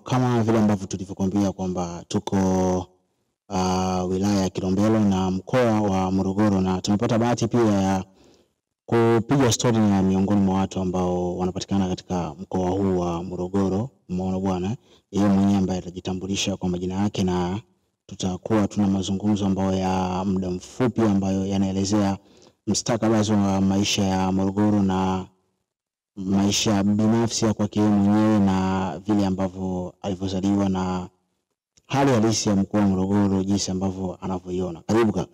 Kama vile ambavyo tulivyokuambia kwamba tuko wilaya ya Kilombero na mkoa wa Morogoro, na tumepata bahati pia ya kupiga story na miongoni mwa watu ambao wanapatikana katika mkoa huu wa Morogoro. Umeona bwana, yeye mwenyewe ambaye atajitambulisha kwa majina yake, na tutakuwa tuna mazungumzo ambayo ya muda mfupi ambayo yanaelezea mustakabali wa maisha ya Morogoro na maisha binafsi ya kwake mwenyewe na vile ambavyo alivyozaliwa na hali halisi ya mkoa wa Morogoro jinsi ambavyo anavyoiona. Karibu kaka.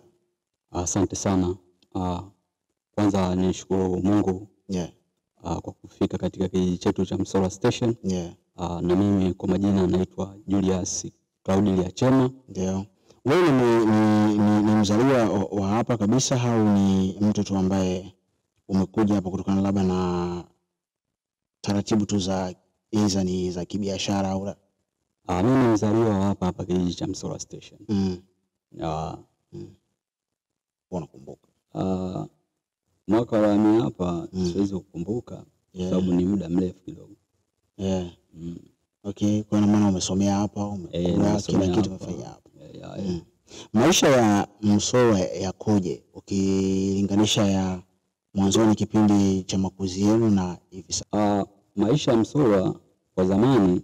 Asante sana. Kwanza nishukuru Mungu kwa kufika katika kijiji chetu cha Msolwa Station. Na mimi kwa majina naitwa Julius Claudi Liachema. Wewe ni mzaliwa wa hapa kabisa au ni mtu tu ambaye umekuja hapa kutokana labda na taratibu tu za ni za kibiashara au la? Mimi ni mzaliwa wa hapa kijiji cha Msolwa Station. Unakumbuka? Mwaka wa mimi hapa siwezi kukumbuka sababu ni muda mrefu kidogo. Okay, kwa maana umesomea hapa, umekula kila kitu umefanya hapa. Maisha ya Msolwa yakoje ukilinganisha ya mwanzoni kipindi cha makuzi yenu na hivi sasa? Maisha ya Msolwa kwa zamani,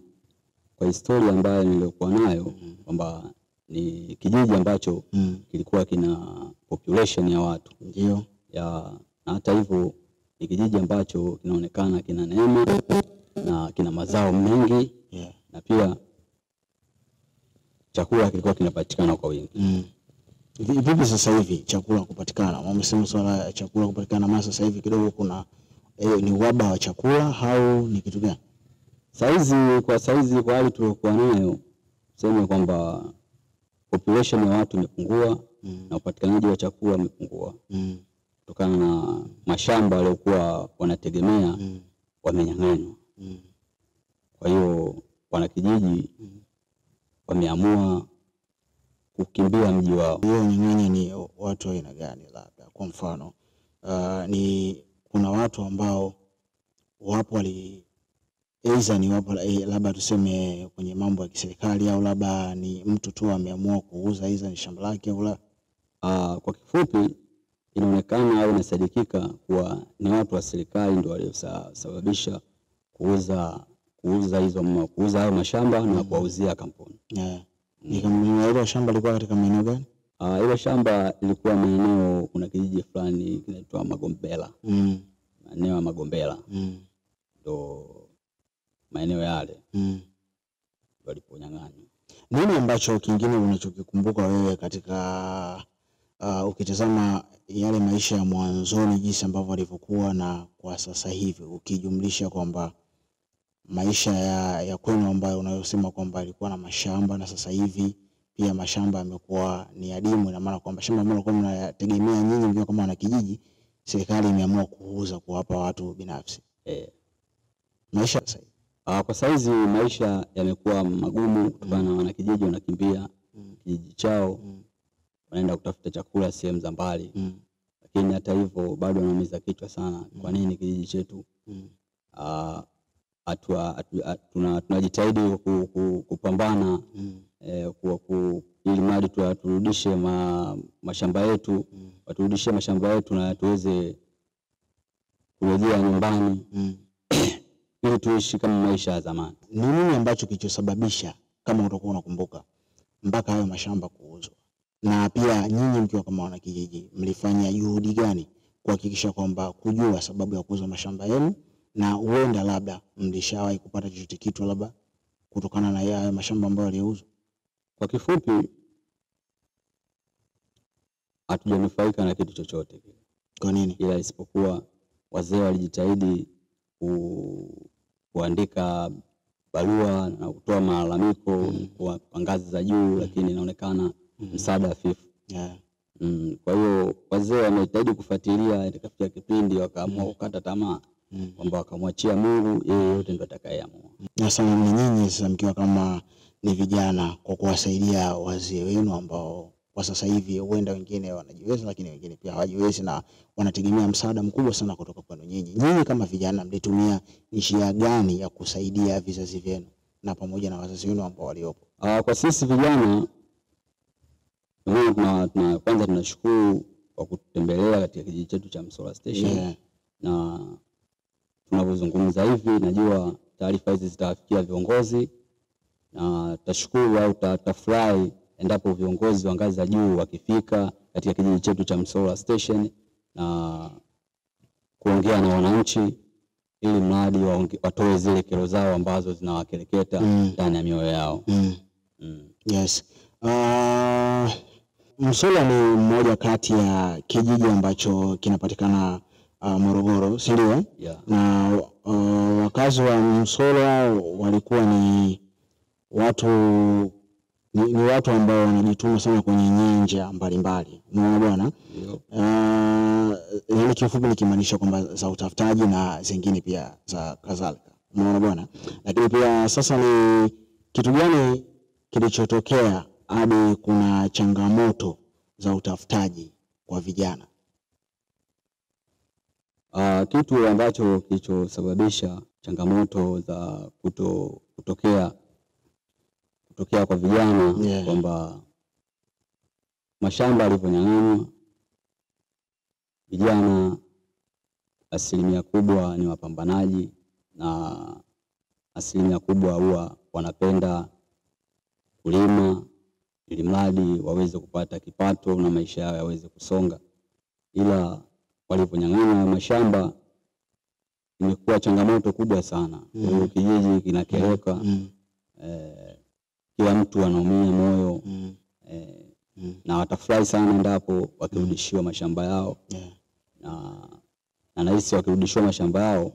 kwa historia ambayo nilikuwa nayo, kwamba ni kijiji ambacho kilikuwa kina population ya watu. Ndio. Na hata hivyo ni kijiji ambacho kinaonekana kina neema na kina mazao mengi. Na pia chakula kilikuwa kinapatikana kwa wingi. Vipi sasa hivi chakula kupatikana? Wamesema swala ya chakula kupatikana, masa sasa hivi kidogo kuna ni uhaba wa chakula au ni kitu gani? Saizi kwa hali tuliokuwa nayo, sema kwamba population ya watu imepungua na upatikanaji wa chakula umepungua. Kutokana na mashamba waliokuwa wanategemea wamenyang'anywa. Kwa hiyo wanakijiji wameamua kukimbia mji wao. Hiyo nyingine ni watu aina gani labda? Kwa mfano ni kuna watu ambao wapo ni wapo labda tuseme kwenye mambo ya kiserikali, au labda ni mtu tu ameamua kuuza ni shamba lake au la? Kwa kifupi inaonekana au inasadikika kuwa ni watu wa serikali ndio waliosababisha kuuza hayo mashamba na kuwauzia kampuni. Ni kampuni. Ile shamba lilikuwa katika maeneo gani? Ile shamba ilikuwa maeneo, kuna kijiji fulani kinaitwa Magombela. Maeneo ya Magombela. Ndio maeneo yale. Waliponyang'anywa. Nini ambacho kingine unachokikumbuka wewe katika ukitazama yale maisha ya mwanzoni jinsi ambavyo walivyokuwa na kwa sasa hivi, ukijumlisha kwamba maisha ya kwenu ambayo unayosema kwamba ilikuwa na mashamba na sasa hivi pia mashamba yamekuwa ni adimu, na maana kwamba shamba ambalo mnategemea nyinyi mkiwa kama wana kijiji, serikali imeamua kuuza kuwapa watu binafsi. Maisha sasa hivi kwa saizi maisha yamekuwa magumu kutokana na wanakijiji wanakimbia kijiji chao, wanaenda kutafuta chakula sehemu za mbali. Lakini hata hivyo bado wanaumiza kichwa sana. Kwa nini kijiji chetu tunajitahidi kupambana ili mali turudishe mashamba yetu, waturudishie mashamba yetu na tuweze kurejea nyumbani ili tuishi kama maisha ya zamani. Ni nini ambacho kilichosababisha, kama utakuwa unakumbuka, mpaka hayo mashamba kuuzwa? Na pia nyinyi mkiwa kama wana kijiji mlifanya juhudi gani kuhakikisha kwamba kujua sababu ya kuuza mashamba yenu, na huenda labda mlishawahi kupata chochote kitu labda kutokana na hayo mashamba ambayo yaliuzwa? Kwa kifupi hatujanufaika na kitu chochote kile. Kwa nini? Ila isipokuwa wazee walijitahidi kuandika barua na kutoa malalamiko kwa ngazi za juu, lakini inaonekana msaada hafifu. Kwa hiyo wazee wamejitahidi kufuatilia, ikafikia kipindi wakaamua kukata tamaa, kwamba wakamwachia Mungu, yeye yote ndiye atakayeamua. Na sana nyinyi sasa mkiwa kama ni vijana, kwa kuwasaidia wazee wenu ambao kwa sasa hivi huenda wengine wanajiweza lakini wengine pia hawajiwezi na wanategemea msaada mkubwa sana kutoka kwenu nyinyi. Nyinyi kama vijana mlitumia njia gani ya kusaidia vizazi vyenu? na pamoja na wazazi wenu ambao waliopo? Kwa sisi vijana kwanza tunashukuru kwa kutembelea katika kijiji chetu cha Msola Station. Na tunapozungumza hivi najua taarifa hizi zitawafikia viongozi, na tashukuru au tutafurahi endapo viongozi wa ngazi za juu wakifika katika kijiji chetu cha Msola Station na kuongea na wananchi ili mradi watoe zile kero zao ambazo zinawakeleketa ndani ya mioyo yao. Yes. Msola ni mmoja kati ya kijiji ambacho kinapatikana Morogoro, si ndio? Yeah. Na wakazi wa Msola walikuwa ni watu ambao wanajituma sana kwenye nyanja mbalimbali. Unaona bwana? Yaani kifupi nikimaanisha kwamba za utafutaji na zingine pia za kadhalika. Unaona bwana? Lakini pia sasa ni kitu gani kilichotokea hadi kuna changamoto za utafutaji kwa vijana? Kitu ambacho kilichosababisha changamoto za kutokea kwa vijana, kwamba mashamba yalivyonyang'anywa, vijana asilimia kubwa ni wapambanaji na asilimia kubwa huwa wanapenda kulima ili mradi waweze kupata kipato na maisha yao yaweze kusonga. Ila waliponyang'anywa mashamba imekuwa changamoto kubwa sana. Kijiji kinakereka, kila mtu anaumia moyo, na watafurahi sana endapo wakirudishiwa mashamba yao. Na nahisi wakirudishiwa mashamba yao,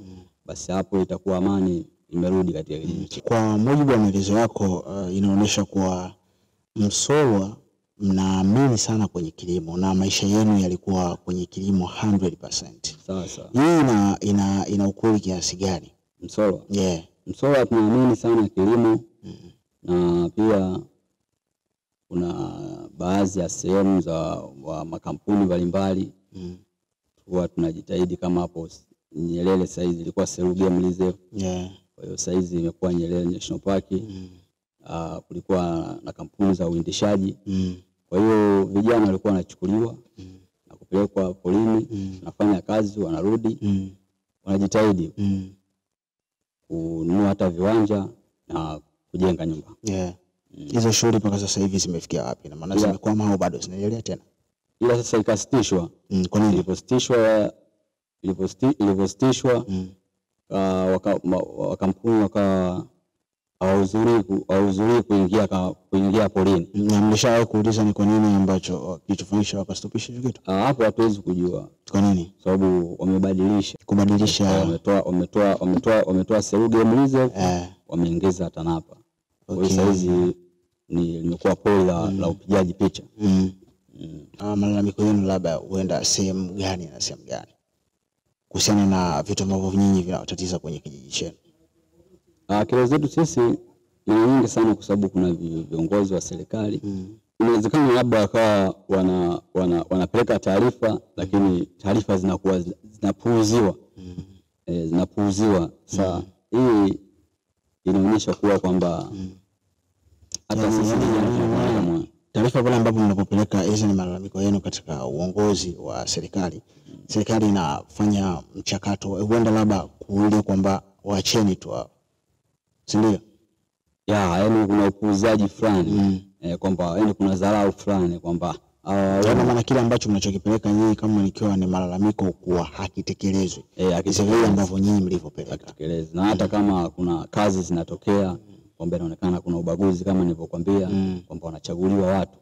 basi hapo itakuwa amani imerudi katika kijiji. Kwa mujibu wa maelezo yako, inaonyesha kuwa Msola mnaamini sana kwenye kilimo na maisha yenu yalikuwa kwenye kilimo 100%. Sasa hii ina ukweli kiasi gani? Msola? Msola tunaamini sana kilimo. Na pia kuna baadhi ya sehemu za makampuni mbalimbali huwa tunajitahidi, kama hapo Nyerere saizi ilikuwa Selous Game Reserve. Kwa hiyo saizi imekuwa Nyerere National Park. Kulikuwa na kampuni za uindishaji. Kwa hiyo vijana walikuwa wanachukuliwa na kupelekwa polini, wanafanya kazi, wanarudi, wanajitahidi kununua hata viwanja na kujenga nyumba. Hizo shughuli mpaka sasa hivi zimefikia wapi? Na maana zimekwama au bado zinaendelea tena? Ila sasa ikasitishwa. Kwa nini? Ilipositishwa wakampuni hawahudhurii kuingia polini. Na mlishawahi kuuliza ni kwa nini ambacho kilichofanyisha wakastopisha hiyo kitu? Hapo hatuwezi kujua. Kwa nini? Sababu wamebadilisha. Wametoa Selous Game Reserve, wameongeza TANAPA. Kwa hiyo saizi limekuwa poli la upigaji picha. Malalamiko yenu labda huenda sehemu gani na sehemu gani kuhusiana na vitu ambavyo nyinyi vinawatatiza kwenye kijiji chenu? Kero zetu sisi ni nyingi sana, kwa sababu kuna viongozi wa serikali. Inawezekana labda wakawa wanapeleka taarifa, lakini taarifa zinakuwa zinapuuziwa. Sasa hii inaonyesha kuwa kwamba hata sisi taarifa pale ambapo mnapopeleka hizo ni malalamiko yenu katika uongozi wa serikali, serikali inafanya mchakato huenda labda kuule kwamba waacheni tu, si ndio? Yaani kuna upuuzaji fulani, kwamba yaani kuna dharau fulani, kwamba maana kile ambacho mnachokipeleka nyinyi kama nikiwa ni malalamiko kuwa hakitekelezwi, hakitekelezwi ambavyo nyinyi mlivyopeleka. Na hata kama kuna kazi zinatokea kwamba inaonekana kuna ubaguzi, kama nilivyokuambia, kwamba wanachaguliwa watu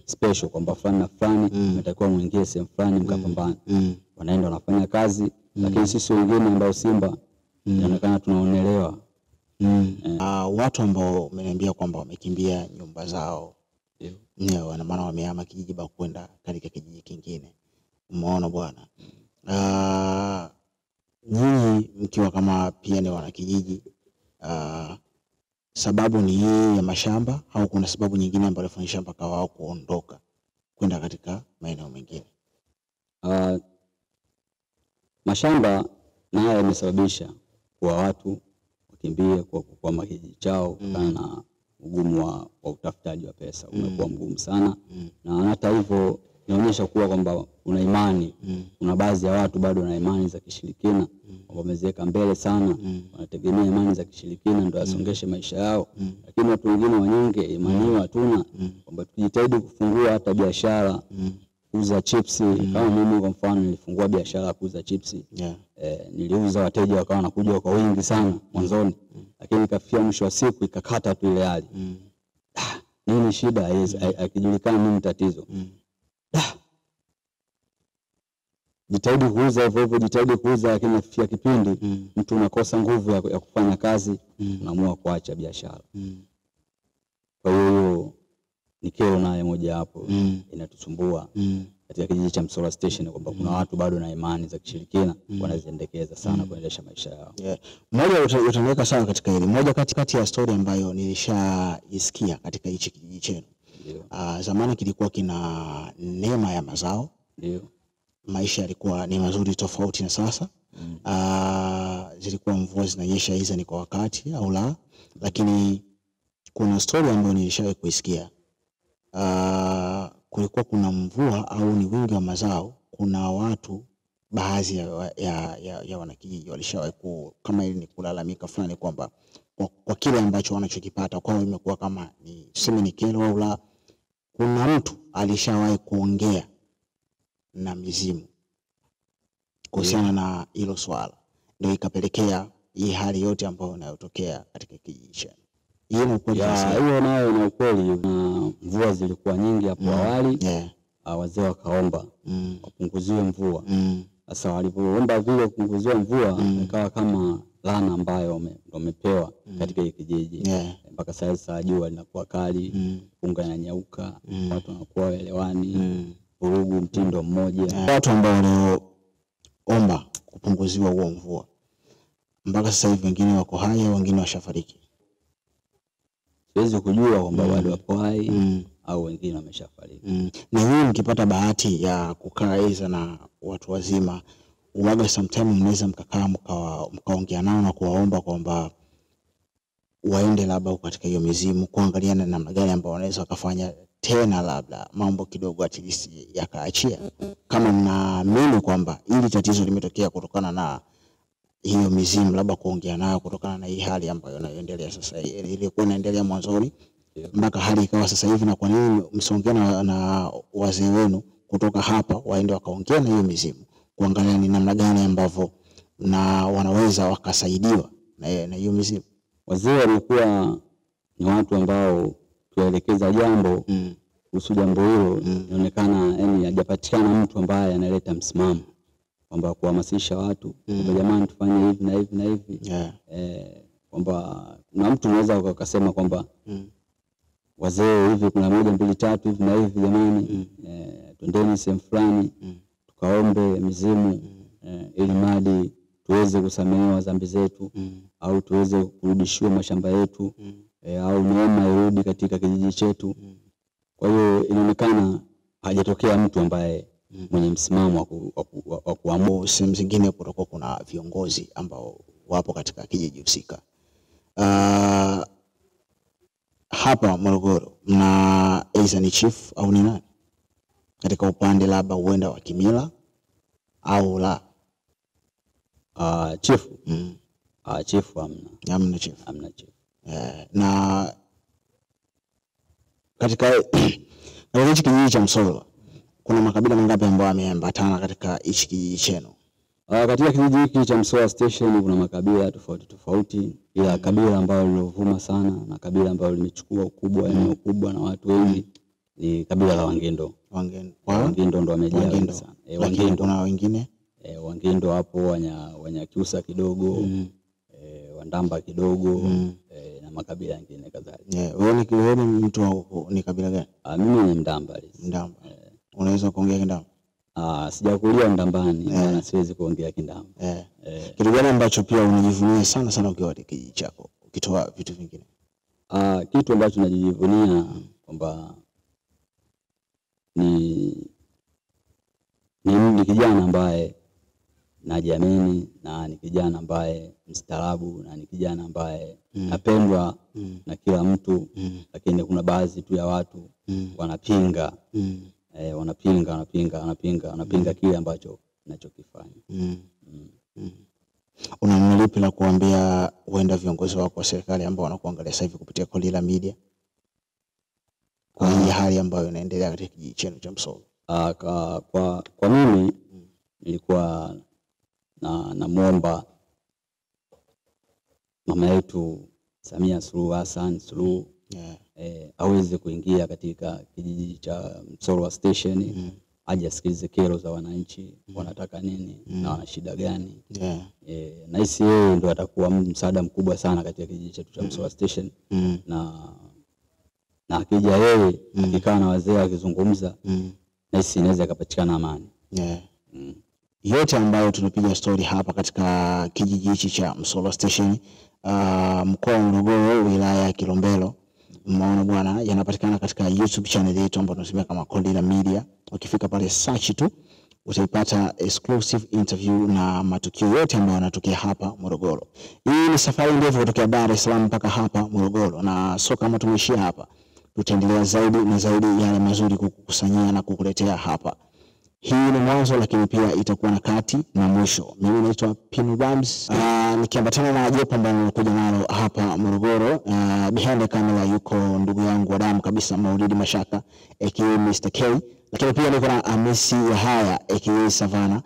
special, kwamba fulani na fulani mtakiwa muingie sehemu fulani mkapambana, wanaenda wanafanya kazi. Lakini sisi wengine ambao Simba inaonekana tunaonelewa. Watu ambao umeniambia kwamba wamekimbia nyumba zao, wana maana wamehama kijiji ba kwenda katika kijiji kingine, umeona bwana. Nyinyi mkiwa kama pia ni wana kijiji, sababu ni hii ya mashamba au kuna sababu nyingine ambayo ilifanyisha mpaka wao kuondoka kwenda katika maeneo mengine? Mashamba nayo yamesababisha kwa watu kukimbia kwa kijiji chao kutokana na ugumu wa utafutaji wa pesa umekuwa mgumu sana. Na hata hivyo inaonyesha kuwa kwamba una imani, kuna baadhi ya watu bado wana imani za kishirikina, wameziweka mbele sana, wanategemea imani za kishirikina ndio asongeshe maisha yao. Lakini watu wengine wanyonge imani hiyo hatuna, kwamba tujitahidi kufungua hata biashara, kuuza chipsi. Kama mimi kwa mfano nilifungua biashara ya kuuza chipsi. Niliuza, wateja wakawa wanakuja kwa wingi sana mwanzoni, lakini kafikia mwisho wa siku ikakata tu ile hali. Nini shida? Akijulikana nini tatizo. Jitahidi kuuza hivyo hivyo, jitahidi kuuza, lakini nafikia kipindi mtu unakosa nguvu ya kufanya kazi, unaamua kuacha biashara. Kwa hiyo ni kero naye moja hapo inatusumbua katika kijiji cha Msola Station, kwamba kuna watu bado na imani za kishirikina wanaziendekeza sana kuendesha maisha yao. Moja utaniweka sawa katika hili. Moja kati ya story ambayo nilishaisikia katika hichi kijiji chenu. Zamani kilikuwa kina neema ya mazao. Ndio. Maisha yalikuwa ni mazuri tofauti na sasa. Zilikuwa mvua zinanyesha hizo ni kwa wakati au la, lakini kuna story ambayo nilishawahi kuisikia. Kulikuwa kuna mvua au ni wingi wa mazao, kuna watu baadhi ya wanakijiji walishawahi kama ili ni kulalamika fulani kwamba kwa kile ambacho wanachokipata kwao imekuwa kama ni tuseme ni kero au la. Kuna mtu alishawahi kuongea na mizimu kuhusiana na hilo swala, ndio ikapelekea hii hali yote ambayo inayotokea katika kijiji chetu. Hiyo ni ukweli. Hiyo nayo ni ukweli. Na mvua zilikuwa nyingi hapo awali. Wazee wakaomba wapunguziwe mvua. Sasa walipoomba vile kupunguziwa mvua, ikawa kama laana ambayo wamepewa katika hiki kijiji. Mpaka sasa jua linakuwa kali, unga inanyauka, watu wanakuwa waelewani, vurugu mtindo mmoja. Watu ambao waliomba kupunguziwa huo mvua, mpaka sasa hivi wengine wako hai, wengine washafariki. Siwezi kujua kwamba bado wapo hai au wengine wameshafariki. Na wewe mkipata bahati ya kukaa hizo na watu wazima, uwaga sometime mnaweza mkakaa mkaongea nao na kuwaomba kwamba waende labda katika hiyo mizimu, kuangalia na namna gani ambao wanaweza kufanya tena labda mambo kidogo at least yakaachia, kama mnaamini kwamba hili tatizo limetokea kutokana na hiyo mizimu, labda kuongea nao kutokana na hii hali ambayo inaendelea sasa, ilikuwa inaendelea mwanzoni mpaka hali ikawa sasa hivi. Na kwa nini msiongea na wazee wenu kutoka hapa waende wakaongea na hiyo mizimu, kuangalia ni namna gani ambavyo na wanaweza wakasaidiwa na hiyo mizimu? Wazee walikuwa ni watu ambao tuelekeza jambo kuhusu jambo hilo, inaonekana yani hajapatikana mtu ambaye analeta msimamo kwamba kuhamasisha watu kwamba jamani tufanye hivi na hivi na hivi. Kwamba kuna mtu anaweza ukasema kwamba wazee hivi kuna 1 2 3 hivi na hivi jamani, twendeni sehemu fulani tukaombe mizimu ili mradi tuweze kusamehewa dhambi zetu, au tuweze kurudishiwa mashamba yetu, au neema irudi katika kijiji chetu. Kwa hiyo inaonekana hajatokea mtu ambaye mwenye msimamo wa kuamua. Sehemu zingine kutakuwa kuna viongozi ambao wapo katika kijiji husika. Hapa Morogoro na aidha ni chief au ni nani katika upande labda huenda wa kimila au la? Chief chief hamna chief. Na katika hichi kijiji cha Msola kuna makabila mangapi ambayo yameambatana katika hichi kijiji chenu? Katika kijiji hiki cha Msola Station kuna makabila tofauti tofauti, ila kabila ambalo lilovuma sana na kabila ambalo limechukua ukubwa eneo kubwa na watu wengi ni kabila la Wangindo. Wangindo ndo wamejaa sana. Wangindo kuna wengine? Wangindo hapo Wanyakyusa kidogo, Wandamba kidogo, na makabila mengine kadhalika. Wewe ni mtu ni kabila gani? Mimi ni Mdamba. Mdamba. Unaweza kuongea Kindamba? Sijakulia Ndambani, na siwezi kuongea Kindamba. Kitu gani ambacho pia unajivunia sana sana ukiwa katika kijiji chako ukitoa vitu vingine? Kitu ambacho najivunia kwamba ni kijana ambaye najiamini na ni kijana ambaye mstaarabu na ni kijana ambaye napendwa na kila mtu, lakini kuna baadhi tu ya watu wanapinga wanapinga kile ambacho ninachokifanya. Una lipi la kuambia huenda viongozi wako wa serikali ambao wanakuangalia sasa hivi kupitia Kolila Media kwa hii hali ambayo inaendelea katika kijiji chenu cha Msolwa? Kwa mimi nilikuwa namuomba mama yetu Samia Suluhu Hassan aweze kuingia katika kijiji cha Msolwa Station, aje asikilize kero za wananchi, wanataka nini na wana shida gani. Na hisi yeye ndo atakuwa msaada mkubwa sana katika kijiji chetu cha Msolwa Station. Na akija yeye akikaa na wazee akizungumza, na hisi inaweza kupatikana amani. Yote ambayo tunapiga story hapa katika kijiji hichi cha Msolwa Station, mkoa wa Morogoro, wilaya ya Kilombero, mnaona bwana, yanapatikana katika YouTube channel yetu ambayo tunasema kama Kolila Media. Ukifika pale search tu utaipata exclusive interview na matukio yote ambayo yanatokea hapa Morogoro. Hii ni safari ndefu kutoka Dar es Salaam mpaka hapa Morogoro, na sio kama tumeishia hapa. Tutaendelea zaidi na zaidi yale mazuri kukusanyia na kukuletea hapa. Hii ni mwanzo, lakini pia itakuwa na kati na mwisho. Mimi naitwa Pino Bams, nikiambatana na jopo ambalo nimekuja nalo hapa Morogoro. Behind the camera yuko ndugu yangu wa damu kabisa Maulidi Mashaka aka Mr. K, lakini pia niko na Hamisi Yahaya aka Savana.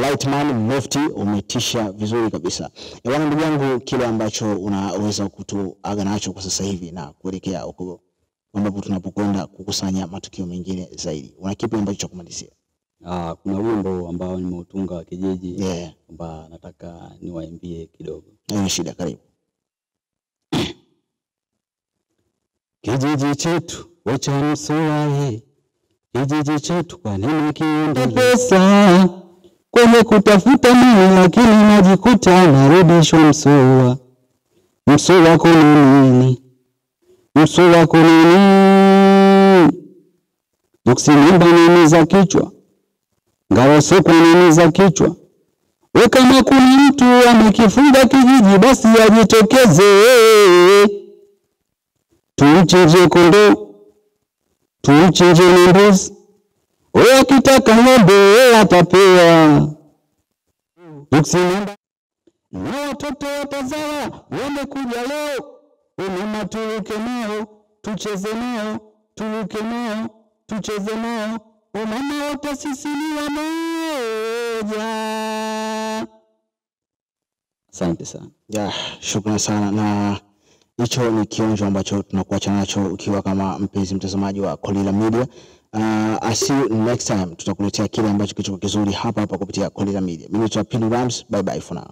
Lightman Mufti, umetisha vizuri kabisa. Bwana ndugu yangu, kile ambacho unaweza kutuaga nacho kwa sasa hivi na kuelekea huko ambapo tunapokwenda kukusanya matukio mengine zaidi, una kipi ambacho cha kumalizia? Kuna wimbo ambao nimeutunga wa kijiji kwamba nataka niwaimbie kidogo. Haina shida, karibu. Kijiji chetu wacha Msolwa, kijiji chetu kwa nini kienda pesa kwenye kutafuta mali, lakini najikuta narudishwa Msolwa. Msolwa kuna nini? Msolwa kuna nini? Ukisimba nini za kichwa, ngao soko nini za kichwa. We kama kuna mtu amekifunga kijiji, basi ajitokeze. Tumchinje kondoo, tumchinje mbuzi, we akitaka ng'ombe atapewa. Ukisimba na watoto watazaa wamekuja leo, mama turuke nao, tucheze nao, turuke nao, tucheze nao, mama wote sisi ni wamoja. Asante sana. Shukrani sana, na hicho ni kionjo ambacho tunakuacha nacho ukiwa kama mpenzi mtazamaji wa Kolila Media. I see you next time, tutakuletea kile ambacho kicho kizuri hapa kupitia Kolila Media. Mimi ni Pino Bams, bye bye for now.